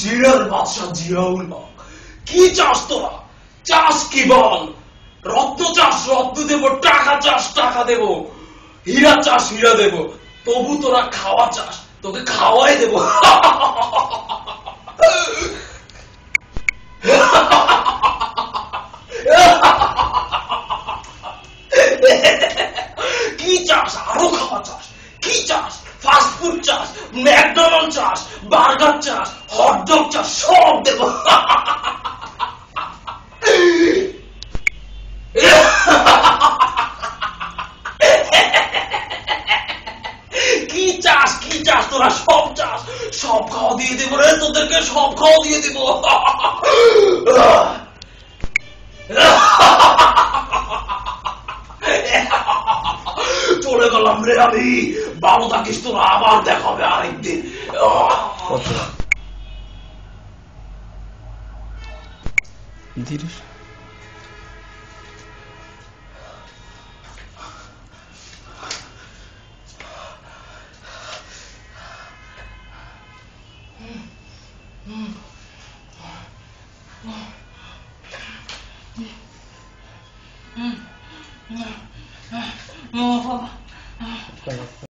জিরার বাদশাহ জিয়াউল হক। কি চাস তোরা? চাস কি বল? রত্ন চাস রত্ন দেব, টাকা চাস টাকা দেব, হীরা চাস হীরা দেব, তবু তোরা খাওয়া চাস তোকে খাওয়াই দেব। কি চাস? আরো খাওয়া চাস? কি চাস? ফাস্ট ফুড চাস, ম্যাকডোনাল্ড চাস, বার্গার চাস, হটডগ চাস, সব দেব। কি চাস? কি চাস তোরা? সব চাস? সব খাওয়া দিয়ে দেবো রে তোদেরকে, সব খাওয়া দিয়ে দেবো। চলে গেলাম রে আমি, ভালো থাকিস তোরা, আবার দেখা হবে আরেকদিন। ধীরে বাবা